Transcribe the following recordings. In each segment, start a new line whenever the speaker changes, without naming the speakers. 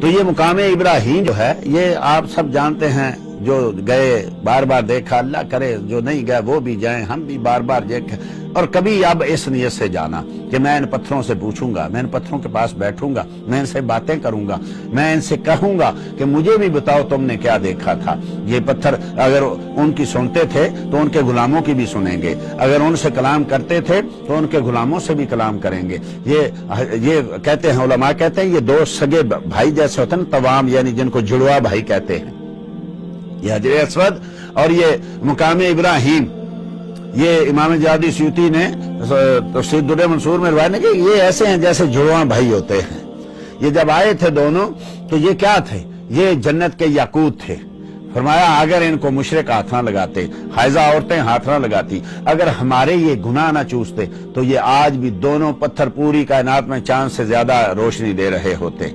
تو یہ مقام ابراہیم جو ہے یہ آپ سب جانتے ہیں، جو گئے بار بار دیکھا، اللہ کرے جو نہیں گئے وہ بھی جائیں، ہم بھی بار بار دیکھیں، اور کبھی اب اس نیت سے جانا کہ میں ان پتھروں سے پوچھوں گا، میں ان پتھروں کے پاس بیٹھوں گا، میں ان سے باتیں کروں گا، میں ان سے کہوں گا کہ مجھے بھی بتاؤ تم نے کیا دیکھا تھا۔ یہ پتھر اگر ان کی سنتے تھے تو ان کے غلاموں کی بھی سنیں گے، اگر ان سے کلام کرتے تھے تو ان کے غلاموں سے بھی کلام کریں گے۔ یہ کہتے ہیں، علماء کہتے ہیں، یہ دو سگے بھائی جیسے ہوتے ہیں نا، توام، یعنی جن کو جڑوا بھائی کہتے ہیں، یہ حجر اسود اور یہ مقام ابراہیم۔ یہ امام جلالدین سیوطی نے تفسیر در منصور میں روایت ہے کہ یہ ایسے ہیں جیسے جڑواں بھائی ہوتے ہیں۔ یہ جب آئے تھے دونوں تو یہ کیا تھے؟ یہ جنت کے یاقوت تھے۔ فرمایا اگر ان کو مشرک ہاتھ نہ لگاتے، حائضہ عورتیں ہاتھ نہ لگاتی، اگر ہمارے یہ گناہ نہ چوستے تو یہ آج بھی دونوں پتھر پوری کائنات میں چاند سے زیادہ روشنی دے رہے ہوتے۔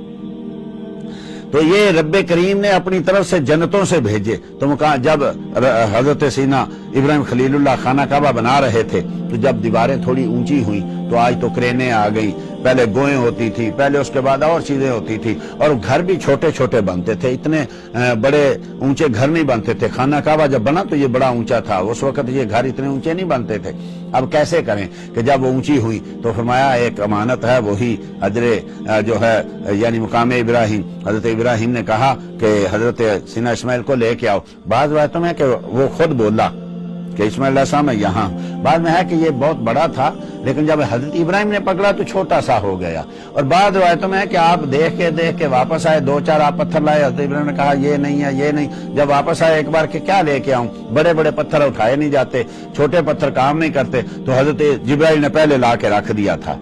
تو یہ رب کریم نے اپنی طرف سے جنتوں سے بھیجے۔ تو جب حضرت سیدنا ابراہیم خلیل اللہ خانہ کعبہ بنا رہے تھے تو جب دیواریں تھوڑی اونچی ہوئیں تو آج تو کرینے آ گئیں، پہلے گوئیں ہوتی تھی، پہلے اس کے بعد اور چیزیں ہوتی تھی، اور گھر بھی چھوٹے چھوٹے بنتے تھے، اتنے بڑے اونچے گھر نہیں بنتے تھے۔ خانہ کعبہ جب بنا تو یہ بڑا اونچا تھا، اس وقت یہ گھر اتنے اونچے نہیں بنتے تھے۔ اب کیسے کریں کہ جب وہ اونچی ہوئی تو فرمایا ایک امانت ہے، وہی حجر جو ہے یعنی مقام ابراہیم۔ حضرت ابراہیم نے کہا کہ حضرت سیدنا اسماعیل کو لے کے آؤ۔ بعض روایتوں میں ہے کہ وہ خود بولا کہ اسماعیل علیہ السلام ہے یہاں، بعد میں ہے کہ یہ بہت بڑا تھا، لیکن جب حضرت ابراہیم نے پکڑا تو چھوٹا سا ہو گیا۔ اور بعض روایتوں میں ہے کہ آپ دیکھ کے واپس آئے، دو چار آپ پتھر لائے، حضرت ابراہیم نے کہا یہ نہیں ہے، یہ نہیں۔ جب واپس آئے ایک بار کہ کیا لے کے آؤں، بڑے بڑے پتھر اٹھائے نہیں جاتے، چھوٹے پتھر کام نہیں کرتے، تو حضرت جبرائیل نے پہلے لا کے رکھ دیا تھا۔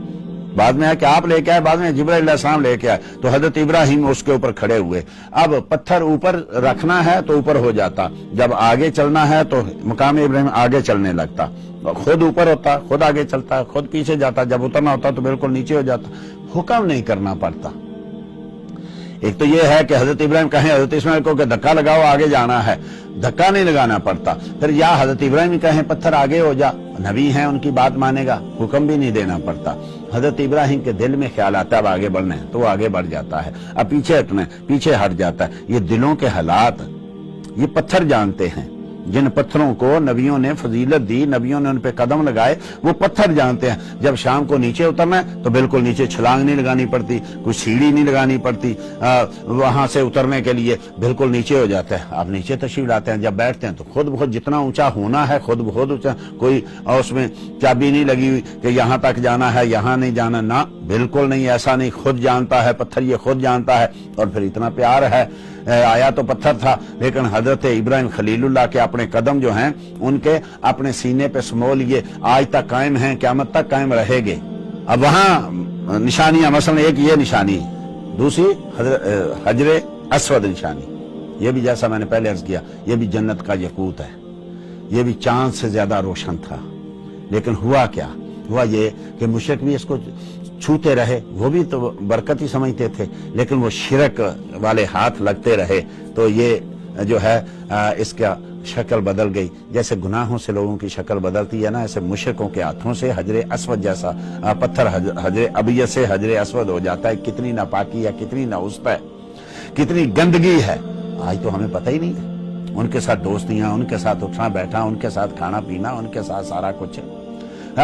بعد میں ہے کہ آپ لے کے آئے، بعد میں جبرائیل علیہ السلام لے کے آئے، تو حضرت ابراہیم اس کے اوپر کھڑے ہوئے۔ اب پتھر اوپر رکھنا ہے تو اوپر ہو جاتا، جب آگے چلنا ہے تو مقام ابراہیم آگے چلنے لگتا، خود اوپر ہوتا، خود آگے چلتا، خود پیچھے جاتا، جب اترنا ہوتا تو بالکل نیچے ہو جاتا، حکم نہیں کرنا پڑتا۔ ایک تو یہ ہے کہ حضرت ابراہیم کہیں حضرت اسماعیل کو کہ دھکا لگاؤ آگے جانا ہے، دھکا نہیں لگانا پڑتا۔ پھر یا حضرت ابراہیم کہیں پتھر آگے ہو جا، نبی ہیں ان کی بات مانے گا، حکم بھی نہیں دینا پڑتا۔ حضرت ابراہیم کے دل میں خیال آتا ہے اب آگے بڑھنا ہے تو وہ آگے بڑھ جاتا ہے، اب پیچھے ہٹنا ہے پیچھے ہٹ جاتا ہے۔ یہ دلوں کے حالات یہ پتھر جانتے ہیں، جن پتھروں کو نبیوں نے فضیلت دی، نبیوں نے ان پہ قدم لگائے، وہ پتھر جانتے ہیں جب شام کو نیچے اترنا ہے تو بالکل نیچے چھلانگ نہیں لگانی پڑتی، کوئی سیڑھی نہیں لگانی پڑتی، وہاں سے اترنے کے لیے بالکل نیچے ہو جاتا ہے۔ آپ نیچے تشریف لاتے ہیں، جب بیٹھتے ہیں تو خود بخود جتنا اونچا ہونا ہے خود بخود اونچا، کوئی اس میں چابی نہیں لگی ہوئی کہ یہاں تک جانا ہے یہاں نہیں جانا، نہ بالکل نہیں، ایسا نہیں، خود جانتا ہے پتھر، یہ خود جانتا ہے۔ اور پھر اتنا پیار ہے، آیا تو پتھر تھا لیکن حضرت ابراہیم خلیل اللہ کے اپنے قدم جو ہیں ان کے اپنے سینے پہ سمو لیے، آج تک قائم ہیں، قیامت تک قائم رہے گے۔ اب وہاں نشانیاں، مثلا ایک یہ نشانی، دوسری حجر اسود نشانی، یہ بھی جیسا میں نے پہلے عرض کیا یہ بھی جنت کا یاقوت ہے، یہ بھی چاند سے زیادہ روشن تھا۔ لیکن ہوا کیا؟ ہوا یہ کہ مشرک بھی اس کو چھوتے رہے، وہ بھی تو برکت ہی سمجھتے تھے، لیکن وہ شرک والے ہاتھ لگتے رہے تو یہ جو ہے اس کا شکل بدل گئی۔ جیسے گناہوں سے لوگوں کی شکل بدلتی ہے نا، ایسے مشرکوں کے ہاتھوں سے حجر اسود جیسا پتھر حجر ابیض سے حجر اسود ہو جاتا ہے۔ کتنی ناپاکی ہے، کتنی ناوست ہے، کتنی گندگی ہے، آج تو ہمیں پتہ ہی نہیں ہے۔ ان کے ساتھ دوستیاں، ان کے ساتھ اٹھنا بیٹھنا، ان کے ساتھ کھانا پینا، ان کے ساتھ سارا کچھ ہے۔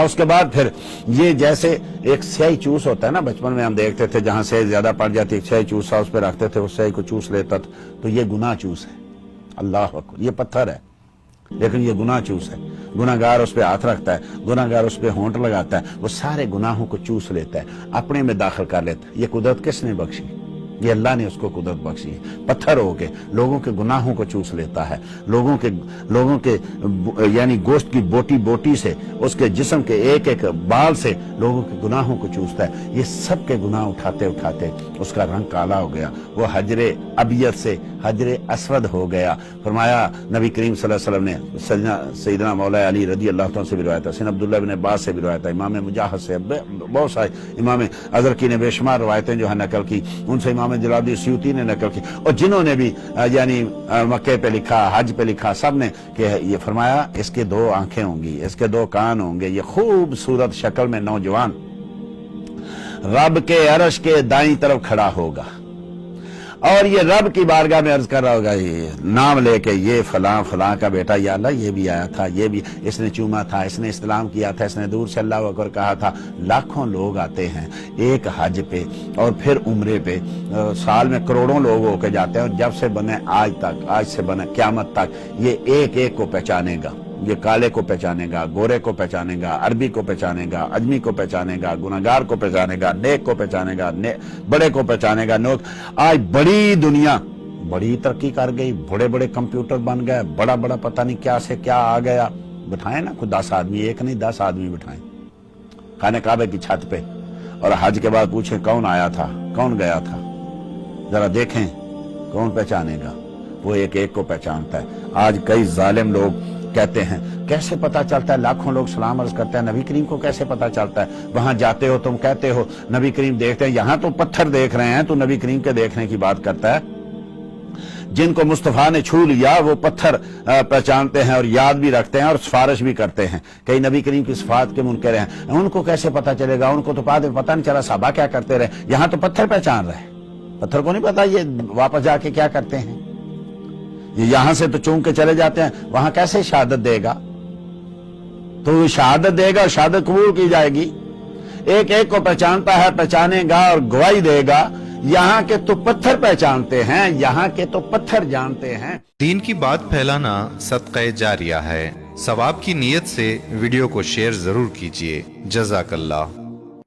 اس کے بعد پھر یہ جیسے ایک سیاہی چوس ہوتا ہے نا، بچپن میں ہم دیکھتے تھے جہاں سیاہی زیادہ پڑ جاتی ایک سیاہی چوس سا اس پہ رکھتے تھے، اس سیاہی کو چوس لیتا تھا، تو یہ گناہ چوس ہے۔ اللہ اکبر، یہ پتھر ہے لیکن یہ گناہ چوس ہے۔ گناہگار اس پہ ہاتھ رکھتا ہے، گناہگار اس پہ ہونٹ لگاتا ہے، وہ سارے گناہوں کو چوس لیتا ہے، اپنے میں داخل کر لیتا ہے۔ یہ قدرت کس نے بخشی؟ یہ اللہ نے اس کو قدرت بخشی ہے۔ پتھر ہو کے لوگوں کے گناہوں کو چوس لیتا ہے، لوگوں کے یعنی گوشت کی بوٹی بوٹی سے، اس کے جسم کے ایک ایک بال سے لوگوں کے گناہوں کو چوستا ہے۔ یہ سب کے گناہ اٹھاتے اٹھاتے اس کا رنگ کالا ہو گیا، وہ حجر ابیض سے حجر اسود ہو گیا۔ فرمایا نبی کریم صلی اللہ علیہ وسلم نے سیدنا مولا علی رضی اللہ عنہ سے بھی روایت ہے، سیدنا عبداللہ بن عباس سے بھی روایت ہے، امام مجاہد سے، بہت سارے امام ازرقی نے بے شمار روایتیں جو ہے نقل کی، ان سے امام جلالدین سیوطی نے نقل کی، اور جنہوں نے بھی یعنی مکے پہ لکھا، حج پہ لکھا، سب نے کہ یہ فرمایا اس کے دو آنکھیں ہوں گی، اس کے دو کان ہوں گے، یہ خوبصورت شکل میں نوجوان رب کے عرش کے دائیں طرف کھڑا ہوگا، اور یہ رب کی بارگاہ میں عرض کر رہا ہوگا، یہ نام لے کے یہ فلاں فلاں کا بیٹا، یا اللہ یہ بھی آیا تھا، یہ بھی اس نے چوما تھا، اس نے استلام کیا تھا، اس نے دور سے اللہ اکبر کہا تھا۔ لاکھوں لوگ آتے ہیں ایک حج پہ اور پھر عمرے پہ، سال میں کروڑوں لوگ ہو کے جاتے ہیں، اور جب سے بنے آج تک، آج سے بنے قیامت تک، یہ ایک ایک کو پہچانے گا، یہ کالے کو پہچانے گا، گورے کو پہچانے گا، عربی کو پہچانے گا، اجمی کو پہچانے گا، گناہگار کو پہچانے گا، نیک کو پہچانے گا، بڑے کو پہچانے گا۔ آج بڑی دنیا بڑی ترقی کر گئی، بڑے بڑے کمپیوٹر بن گئے، بڑا بڑا پتہ نہیں کیا سے کیا آ گیا۔ بٹھائیں نا کوئی 10 آدمی، ایک نہیں 10 آدمی بٹھائیں خانہ کعبہ کی چھت پہ، اور حج کے بعد پوچھیں کون آیا تھا، کون گیا تھا، ذرا دیکھیں کون پہچانے گا؟ وہ ایک ایک کو پہچانتا ہے۔ آج کئی ظالم لوگ کہتے ہیں کیسے پتا چلتا ہے، لاکھوں لوگ سلام عرض کرتے ہیں، نبی کریم کو کیسے پتا چلتا ہے؟ وہاں جاتے ہو تم کہتے ہو نبی کریم دیکھتے ہیں، یہاں تو پتھر دیکھ رہے ہیں، تو نبی کریم کے دیکھنے کی بات کرتا ہے۔ جن کو مصطفیٰ نے چھو لیا وہ پتھر پہچانتے ہیں اور یاد بھی رکھتے ہیں اور سفارش بھی کرتے ہیں، کئی نبی کریم کی صفات کے منکر ہیں، ان کو کیسے پتا چلے گا؟ ان کو تو پتہ نہیں چلا صحابہ کیا کرتے رہے، یہاں تو پتھر پہچان رہے، پتھر کو نہیں پتا یہ واپس جا کے کیا کرتے ہیں، یہاں سے تو چون کے چلے جاتے ہیں، وہاں کیسے شہادت دے گا؟ تو وہ شہادت دے گا، شہادت قبول کی جائے گی، ایک ایک کو پہچانتا ہے، پہچانے گا اور گواہی دے گا۔ یہاں کے تو پتھر پہچانتے ہیں، یہاں کے تو پتھر جانتے ہیں۔
دین کی بات پھیلانا صدقہ جاریہ ہے، ثواب کی نیت سے ویڈیو کو شیئر ضرور کیجیے۔ جزاک اللہ۔